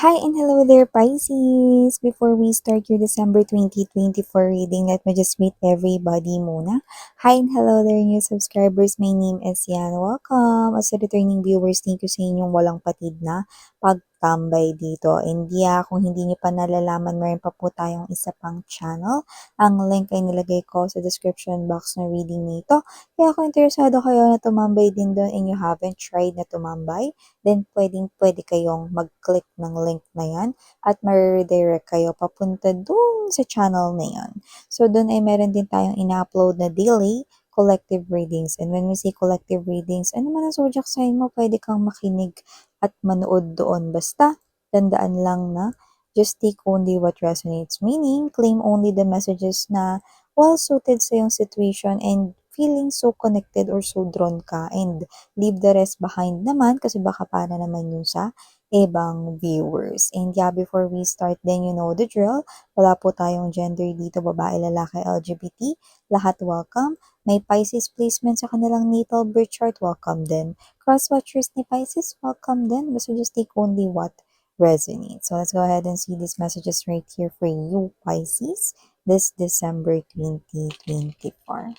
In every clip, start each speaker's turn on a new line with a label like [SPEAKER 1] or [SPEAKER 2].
[SPEAKER 1] Hi and hello there, Pisces! Before we start your December 2024 reading, let me just greet everybody muna. Hi and hello there, new subscribers. My name is Yan. Welcome! At sa returning viewers, thank you sa inyong walang patid na pagtambay dito. And yeah, kung hindi nyo pa nalalaman, meron pa po tayong isa pang channel. Ang link ay nilagay ko sa description box ng reading nito. Kaya kung interesado kayo na tumambay din doon and you haven't tried na tumambay, then pwede kayong mag-click ng link na yan at ma-redirect kayo papunta dun sa channel na yan. So, dun ay meron din tayong ina-upload na daily collective readings. And when we say collective readings, ano man ang zodiac sign mo, pwede kang makinig at manood doon. Basta, tandaan lang na just take only what resonates. Meaning, claim only the messages na well-suited sa iyong situation and feeling so connected or so drawn ka, and leave the rest behind naman kasi baka para naman yun sa ibang viewers. And yeah, before we start, then you know the drill. Wala po tayong gender dito, babae, lalaki, LGBT. Lahat welcome. May Pisces placement sa kanilang natal birth chart, welcome din. Cross-watchers ni Pisces, welcome din. Basta just take only what resonates. So let's go ahead and see these messages right here for you, Pisces, this December 2024.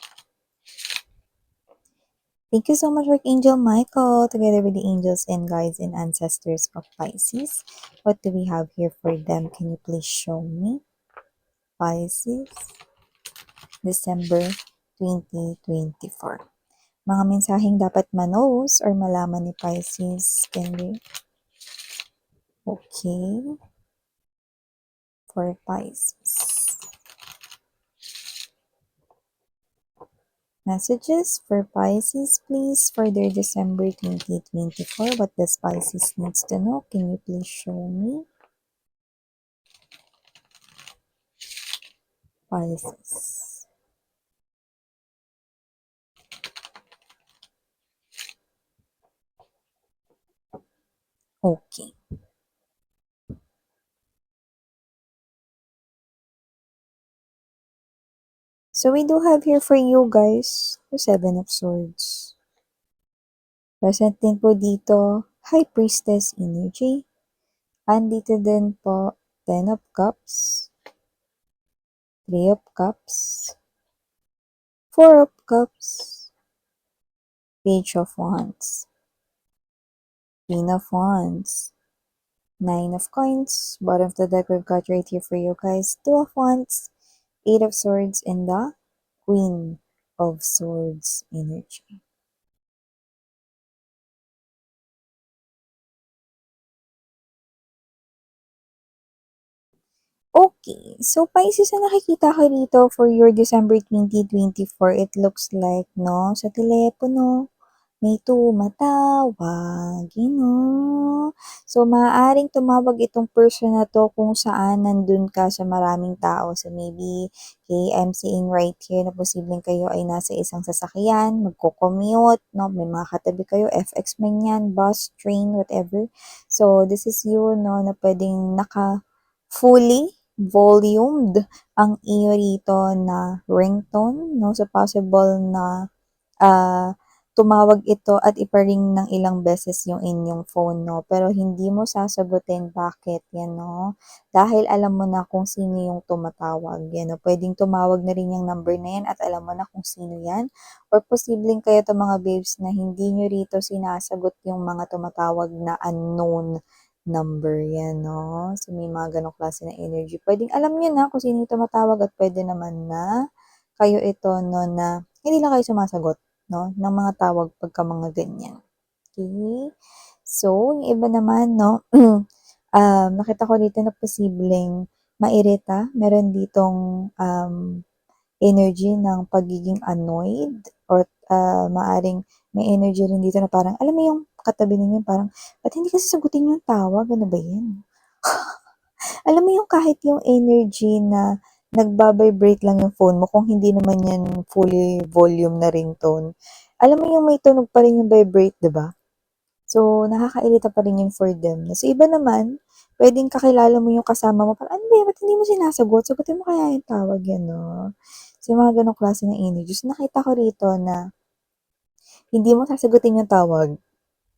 [SPEAKER 1] Thank you so much, Archangel Michael, together with the angels and guides and ancestors of Pisces. What do we have here for them? Can you please show me? Pisces, December 2024. Mga mensaheng dapat manos or malaman ni Pisces. Can we? Okay. For Pisces. Messages for Pisces, please, for their December 2024. What does Pisces needs to know? Can you please show me? Pisces. Okay. So we do have here for you guys, the Seven of Swords. Present din po dito, High Priestess energy. Andito din po, Ten of Cups, Three of Cups, Four of Cups, Page of Wands, Queen of Wands, Nine of Coins. Bottom of the deck we've got right here for you guys, Two of Wands, Eight of Swords, and the Queen of Swords energy. Okay, so Pisces, na nakikita ko dito for your December 2024, it looks like, no, sa telepono, may tumatawag, So, maaaring tumawag itong person na to kung saan nandun ka sa maraming tao. So, maybe, okay, I'm seeing right here na posibleng kayo ay nasa isang sasakyan, magko-commute, no, may mga katabi kayo, FX man yan, bus, train, whatever. So, this is you, no, na pwedeng fully volumed ang iyo rito na ringtone, no? So, possible na tumawag ito at ipa-ring ng ilang beses yung inyong phone, no? Pero hindi mo sasagutin. Bakit? Yan, no? Dahil alam mo na kung sino yung tumatawag. Yan, no? Pwedeng tumawag na rin yung number na yan at alam mo na kung sino yan. Or posibleng kayo to mga babes na hindi nyo rito sinasagot yung mga tumatawag na unknown number yan, no? So, may mga ganong klase na energy. Pwedeng alam nyo na kung sino yung tumatawag at pwede naman na kayo ito, no, na hindi lang kayo sumasagot, no, ng mga tawag pagka mga ganyan. Okay? So, yung iba naman, no, nakita ko dito na posibleng mairita. Meron ditong energy ng pagiging annoyed or maaring may energy rin dito na parang, alam mo yung katabi ninyo, parang, ba't hindi kasi sagutin yung tawag? Ano ba yan? Alam mo yung kahit yung energy na nagba-vibrate lang yung phone mo kung hindi naman yan fully volume na ringtone. Alam mo yung may tunog pa rin yung vibrate, 'di ba? So, nakakairita pa rin yun for them. So, iba naman, pwedeng kakilala mo yung kasama mo, parang, ano ba, ba't hindi mo sinasagot? Sagutin mo kaya yung tawag yan, no? So, yung mga ganong klase ng energy. So, nakita ko rito na hindi mo sasagutin yung tawag.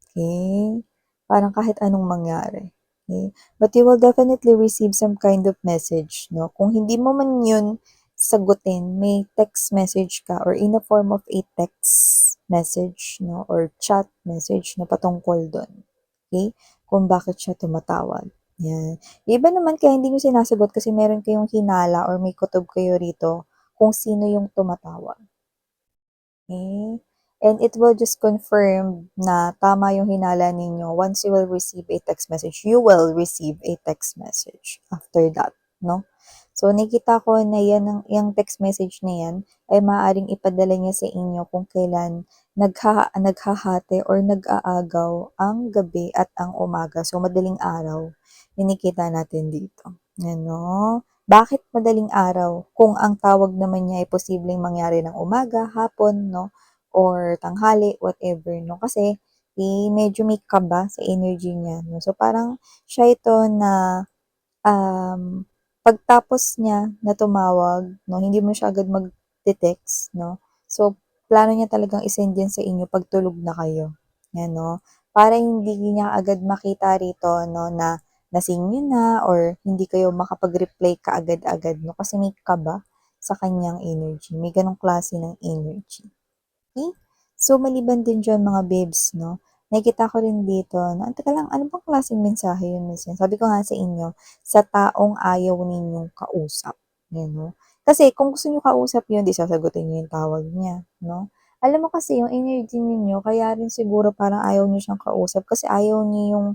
[SPEAKER 1] Okay? Parang kahit anong mangyari. Okay? But you will definitely receive some kind of message, no? Kung hindi mo man yun sagutin, may text message ka or in a form of a text message, no? Or chat message na patungkol doon. Okay? Kung bakit siya tumatawag. Yan. Yung iba naman kaya hindi nyo sinasagot kasi meron kayong hinala or may kutob kayo rito kung sino yung tumatawag. Okay? And it will just confirm na tama yung hinala ninyo once you will receive a text message. You will receive a text message after that, no? So, nakita ko na yung text message na yan ay maaaring ipadala niya sa inyo kung kailan naghahati or nag-aagaw ang gabi at ang umaga. So, madaling araw, nakikita natin dito. Ano? Bakit madaling araw? Kung ang tawag naman niya ay posibleng mangyari ng umaga, hapon, no? Or tanghali, whatever, no? Kasi, medyo may kaba sa energy niya, no? So, parang siya ito na, pagtapos niya na tumawag, no? Hindi mo siya agad mag-text, no? So, plano niya talagang isend yan sa inyo pag tulog na kayo. Yan, no? Para hindi niya agad makita rito, no, na lasing niyo na or hindi kayo makapag-reply kaagad-agad, no? Kasi may kaba sa kanyang energy. May ganong klase ng energy. Okay? So, maliban din dyan mga babes, no? Nakikita ko rin dito na, teka lang, ano bang klaseng mensahe yun, Miss Yan? Sabi ko nga sa inyo, sa taong ayaw ninyong kausap. Yan, no? Kasi kung gusto niyo kausap yun, di sasagutin niyo yung tawag niya, no? Alam mo kasi yung energy niyo, kaya rin siguro parang ayaw niyo siyang kausap kasi ayaw niyo yung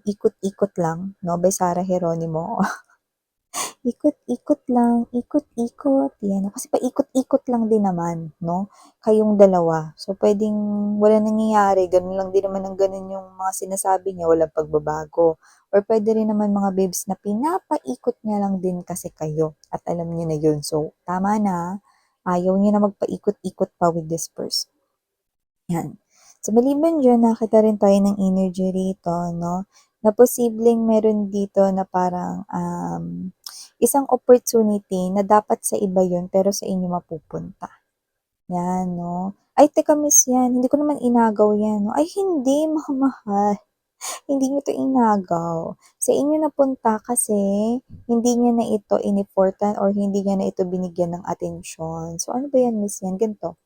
[SPEAKER 1] ikot-ikot lang, no? By Sarah Geronimo. Ikot-ikot lang, ikot-ikot, yan. Kasi paikot-ikot lang din naman, no? Kayong dalawa. So, pwedeng wala nangyayari, ganun lang din naman ang ganun yung mga sinasabi niya, walang pagbabago. Or pwede rin naman mga babes na pinapaikot niya lang din kasi kayo. At alam niyo na yun. So, tama na. Ayaw niya na magpaikot-ikot pa with this person. Yan. Sa maliban dyan, nakita rin tayo ng energy rito, no? Na posibleng meron dito na parang isang opportunity na dapat sa iba yun pero sa inyo mapupunta. Yan, no? Ay, teka miss yan. Hindi ko naman inagaw yan. No? Ay, hindi, mahal. Hindi nyo to inagaw. Sa inyo napunta kasi hindi niya na ito inimportan or hindi niya na ito binigyan ng atensyon. So, ano ba yan, miss yan? Ganito.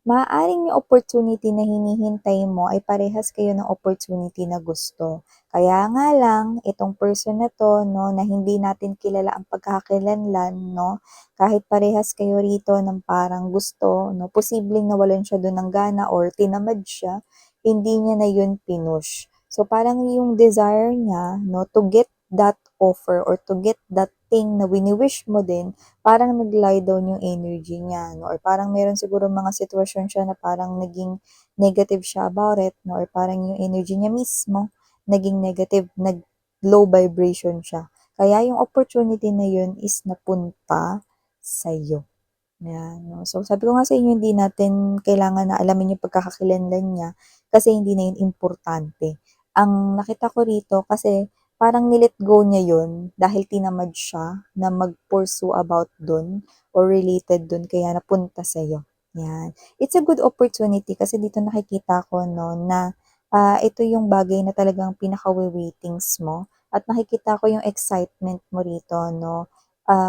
[SPEAKER 1] Maaaring yung opportunity na hinihintay mo ay parehas kayo ng opportunity na gusto. Kaya nga lang, itong person na to, no, na hindi natin kilala ang pagkakakilanlan, no, kahit parehas kayo rito ng parang gusto, no, posibleng nawalan siya doon ng gana or tinamad siya, hindi niya na yun pinush. So, parang yung desire niya, no, to get that offer or to get that thing na wini-wish mo din, parang nag-lie down yung energy niya, no? Or parang meron siguro mga sitwasyon siya na parang naging negative siya about it, no? Or parang yung energy niya mismo, naging negative, nag-low vibration siya. Kaya yung opportunity na yun is napunta sa'yo. Yan, no? So, sabi ko nga sa inyo, hindi natin kailangan na alamin yung pagkakakilanlan niya kasi hindi na yun importante. Ang nakita ko rito kasi parang nilet go niya yun dahil tinamad siya na mag-pursue about dun or related dun kaya napunta sa'yo. Yan. It's a good opportunity kasi dito nakikita ko no, na ito yung bagay na talagang pinaka-waitings mo at nakikita ko yung excitement mo rito no,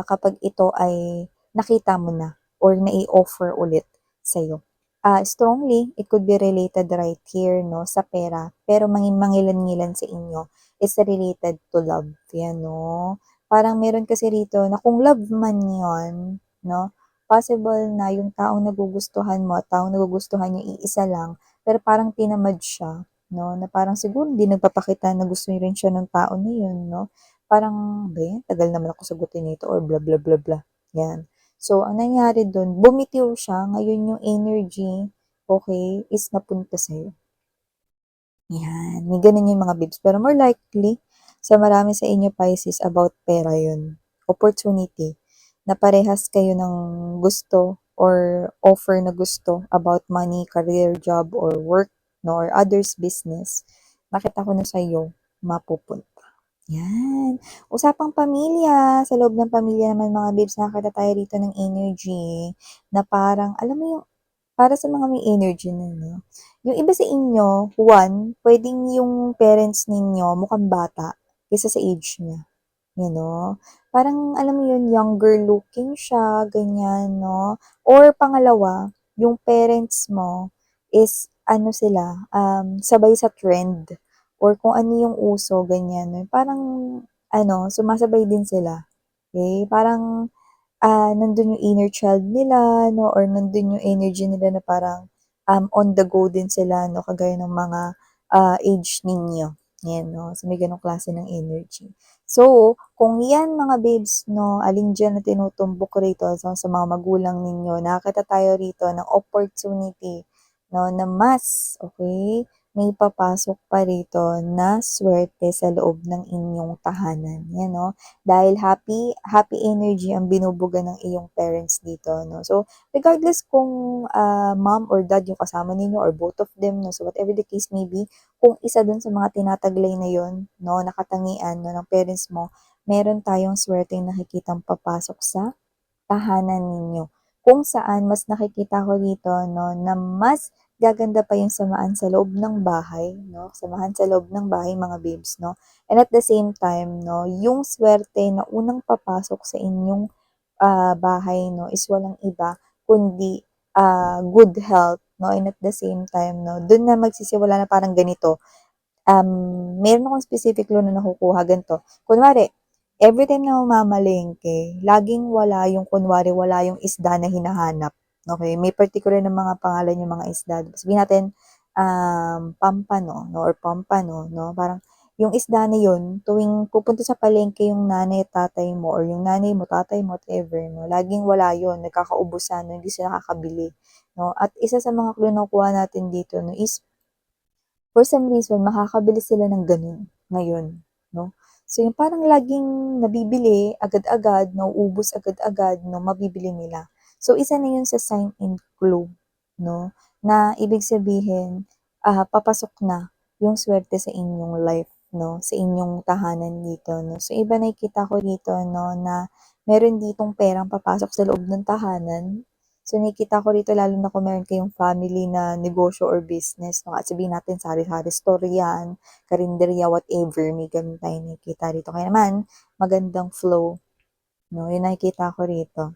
[SPEAKER 1] kapag ito ay nakita mo na or nai-offer ulit sa'yo. Strongly, it could be related right here no, sa pera pero mangilan-ngilan sa inyo is related to love. Yan, no? Parang meron kasi rito na kung love man yon, no? Possible na yung taong nagugustuhan mo at taong nagugustuhan niya iisa lang, pero parang tinamad siya, no? Na parang siguro hindi nagpapakita na gusto niya rin siya ng tao na yun, no? Parang, ba yan? Tagal naman ako sagutin nito or bla bla bla bla. Yan. So, ang nangyari dun, bumitiw siya, ngayon yung energy, okay, is napunta sa'yo. Yan, may ganun yung mga babes. Pero more likely, sa marami sa inyo Pisces, about pera yun. Opportunity. Na parehas kayo ng gusto or offer na gusto about money, career, job, or work, no, or others' business. Nakita ko na sa iyo, mapupunta. Yan. Usapang pamilya. Sa loob ng pamilya naman mga babes, nakakita tayo rito ng energy na parang, alam mo yung para sa mga may energy na, no? Yung iba sa inyo, one, pwedeng yung parents ninyo mukhang bata, kaysa sa age niya. Parang alam mo yun, younger looking siya, ganyan, 'no? Or pangalawa, yung parents mo is ano sila, sabay sa trend or kung ano yung uso, ganyan, 'no? Parang ano, sumasabay din sila, okey? Parang nandun yung inner child nila 'no or nandun yung energy nila na parang, on the go din sila 'no, kagaya ng mga, age ninyo, 'yan 'no. So, may gano'ng klase ng energy. So, kung 'yan mga babes 'no, alin diyan na tinutumbok rito sa mga magulang ninyo, nakakita tayo rito ng opportunity 'no, na mas, okey, may papasok pa rito na swerte sa loob ng inyong tahanan, 'yan 'no dahil happy happy energy ang binubuga ng iyong parents dito 'no. So, regardless kung, mom or dad yung kasama ninyo or both of them 'no, so whatever the case may be, kung isa dun sa mga tinataglay na yun 'no, na katangian 'no ng parents mo, meron tayong swerteng nakikitang papasok sa tahanan ninyo. Kung saan mas nakikita ko dito 'no, na mas gaganda pa yung samahan sa loob ng bahay 'no, samahan sa loob ng bahay mga babes 'no. And at the same time 'no, yung swerte na unang papasok sa inyong, bahay 'no, is walang iba kundi, good health 'no, and at the same time 'no, dun na magsisimula na parang ganito. Meron akong specific clue na nakukuha ganito, kunwari, everytime na mamamalengke, laging wala yung kunwari wala yung isda na hinahanap, okey? May particular na mga pangalan yung mga isda, sabihin natin, pampano 'no or pampano 'no, parang yung isda na yun tuwing pupunta sa palengke yung nanay at tatay mo or yung nanay mo, tatay mo, whatever 'no, laging wala yun, nagkakaubusan 'no, hindi sila nakakabili 'no. At isa sa mga clue na nakuha natin dito 'no is for some reason makakabili sila ng gano'n ngayon 'no. So yung parang laging nabibili agad-agad, nauubos agad-agad 'no, mabibili nila. So isa na yun sa sign and clue 'no, na ibig sabihin, papasok na yung swerte sa inyong life 'no, sa inyong tahanan dito 'no. So iba nakikita ko dito 'no, na meron ditong perang papasok sa loob ng tahanan. So, nakikita ko rito lalo na kung meron kayong family na negosyo or business 'no, at sabihin natin sari-sari store 'yan, karinderya, whatever, may gano'n tayong nakikita rito. Kaya naman magandang flow 'no, 'yung nakikita ko rito.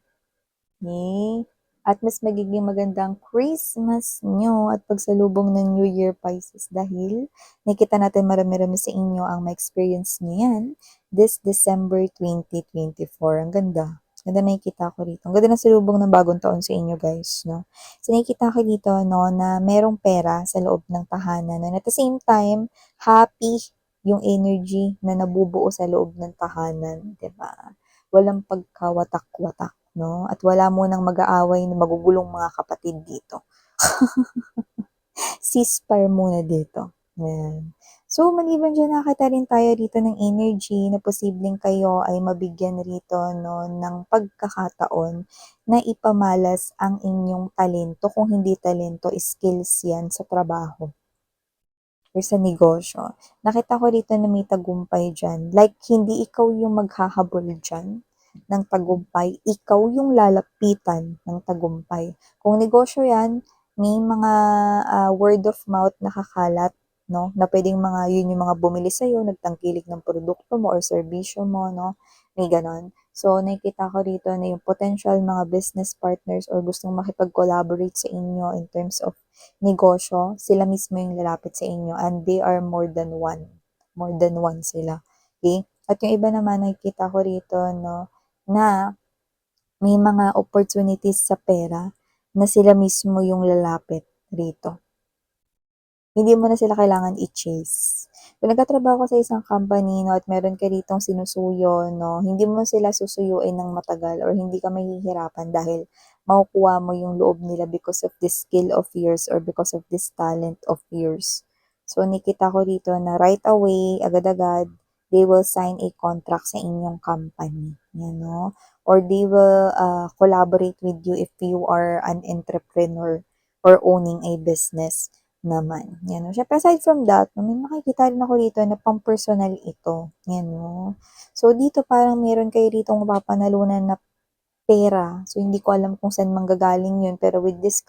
[SPEAKER 1] Okey. At mas magiging magandang Christmas niyo at pagsalubong ng New Year Pisces dahil nakikita natin marami-rami sa inyo ang ma-experience niyo 'yan this December 2024. Ang ganda. Ganda nakikita ko rito. Ang ganda ng salubong ng bagong taon sa inyo guys 'no. So nakikita ko dito 'no na merong pera sa loob ng tahanan and at the same time, happy yung energy na nabubuo sa loob ng tahanan, 'di ba? Walang pagkawatak-watak 'no, at wala munang mag-aaway na magugulong mga kapatid dito. Ceasefire muna dito, ayan. So, maliban diyan nakakita rin tayo rito ng energy na posibleng kayo ay mabigyan rito 'no, ng pagkakataon na ipamalas ang inyong talento, kung hindi talento, skills 'yan sa trabaho or sa negosyo. Nakita ko rito na may tagumpay diyan, like hindi ikaw yung maghahabol diyan ng tagumpay, ikaw yung lalapitan ng tagumpay. Kung negosyo 'yan, may mga, word of mouth na kakalat 'no, na puwedeng mga yun yung mga bumili sa'yo, nagtangkilik ng produkto mo or serbisyo mo 'no, may gano'n. So, nakikita ko rito na yung potential mga business partners or gustong makipag-collaborate sa inyo in terms of negosyo, sila mismo yung lalapit sa inyo and they are more than one sila, okey? At yung iba naman nakikita ko rito 'no, na may mga opportunities sa pera na sila mismo yung lalapit rito. Hindi mo na sila kailangan i-chase. Kung nagtatrabaho ka sa isang company 'no, at meron ka ritong sinusuyo 'no, hindi mo sila susuyuin ng matagal or hindi ka mahihirapan dahil makukuha mo yung loob nila because of this skill of yours or because of this talent of yours. So, nakita ko rito na right away, agad-agad, they will sign a contract sa inyong company, 'yan 'no, or they will, collaborate with you if you are an entrepreneur or owning a business naman, 'yan 'no. Siyempre aside from that, may makikita rin ako dito na pang-personal ito, 'yan 'no. So, dito parang meron kayo ritong mapapanalunan na pera. So, hindi ko alam kung saan manggagaling yun, pero with this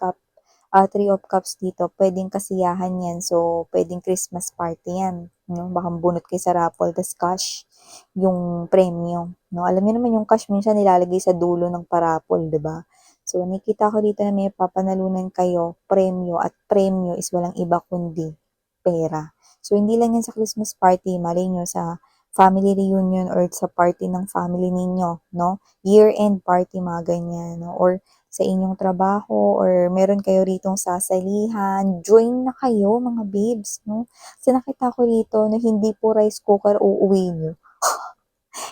[SPEAKER 1] Three of Cups dito, puwedeng kasiyahan 'yan. So, puwedeng Christmas party 'yan, no? Baka bunot kayo sa raffle tas cash yung premyo, no? Alam niyo naman yung cash minsan nilalagay sa dulo ng pa-raffle, 'di ba? So, nakita ko dito na may papanalunan kayo, premyo, at premyo is walang iba kundi pera. So, hindi lang yan sa Christmas party, malay nyo sa family reunion or sa party ng family ninyo, no? Year-end party, mga ganyan, no? Or sa inyong trabaho, or meron kayo ritong sasalihan, join na kayo, mga babes, no? Kasi nakita ko rito na hindi po rice cooker uuwi nyo.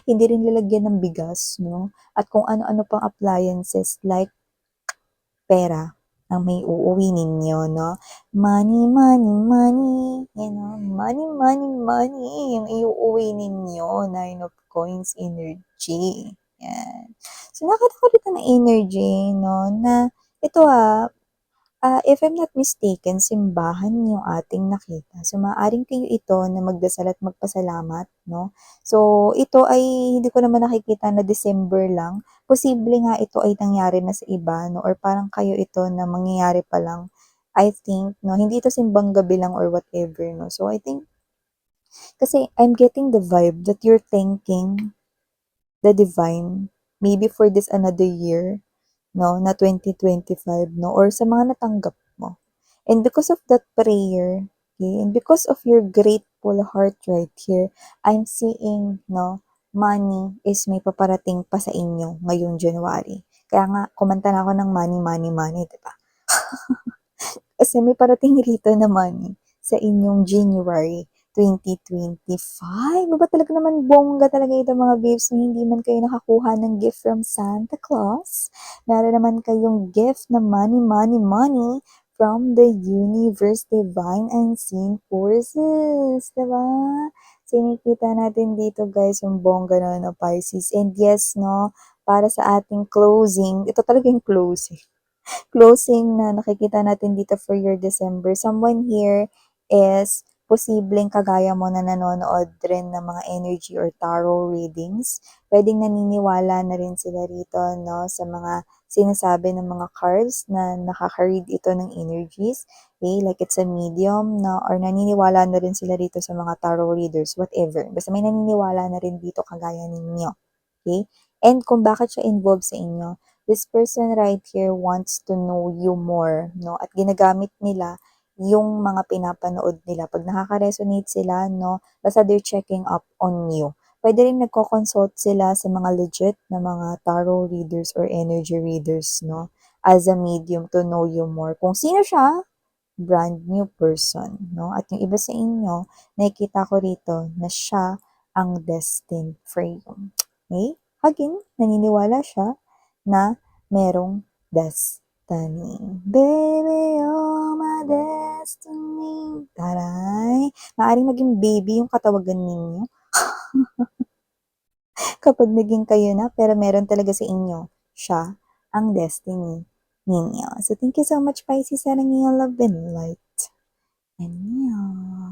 [SPEAKER 1] Hindi rin lalagyan ng bigas, no? At kung ano-ano pang appliances like pera ang may uuwi ninyo, no? Money, money, money, you know, money, money, money, yung iuuwi ninyo, nine of coins energy. Yan. So, nakita ko ng energy, no, na ito if I'm not mistaken, simbahan yung ating nakita. So, maaaring kayo ito na magdasal at magpasalamat, no? So, ito ay hindi ko naman nakikita na December lang. Posible nga ito ay nangyari na sa iba, no? Or parang kayo ito na mangyayari pa lang. I think, no? Hindi ito simbang gabi lang or whatever, no? So, I think, kasi I'm getting the vibe that you're thanking the divine maybe for this another year, no, na 2025, no, or sa mga natanggap mo. And because of that prayer, okay, and because of your grateful heart right here, I'm seeing, no, money is may paparating pa sa inyo ngayong January. Kaya nga, kumanta na ako ng money, money, money, di ba? Kasi may parating rito na money sa inyong January 2025. Ba talaga naman bongga talaga ito, mga babes, na hindi man kayo nakakuha ng gift from Santa Claus. Meron naman kayong gift na money, money, money from the universe, divine unseen forces. Diba? Sinikita natin dito, guys, yung bongga na Pisces. And yes, no, para sa ating closing, ito talaga yung closing na nakikita natin dito for your December, someone here is posibleng kagaya mo na nanonood rin ng mga energy or tarot readings. Pwedeng naniniwala na rin sila rito, no, sa mga sinasabi ng mga cards na nakaka-read ito ng energies. Okay, like it's a medium, no, or naniniwala na rin sila rito sa mga tarot readers, whatever. Basta may naniniwala na rin dito kagaya ninyo. Okay? And kung bakit siya involved sa inyo, this person right here wants to know you more, no? At ginagamit nila yung mga pinapanood nila. Pag nakaka-resonate sila, no, basta they're checking up on you. Pwede rin nagko-consult sila sa mga legit na mga tarot readers or energy readers, no, as a medium to know you more. Kung sino siya, brand new person, no? At yung iba sa inyo, nakikita ko rito na siya ang destined for you. Okay? Again, naniniwala siya na merong destiny. Baby, you're my destiny. Taray! Maaring maging baby yung katawagan ninyo kapag naging kayo na, pero meron talaga sa inyo. Siya ang destiny ninyo. So, thank you so much, Pisces, sa nangyayon love and light. And yeah.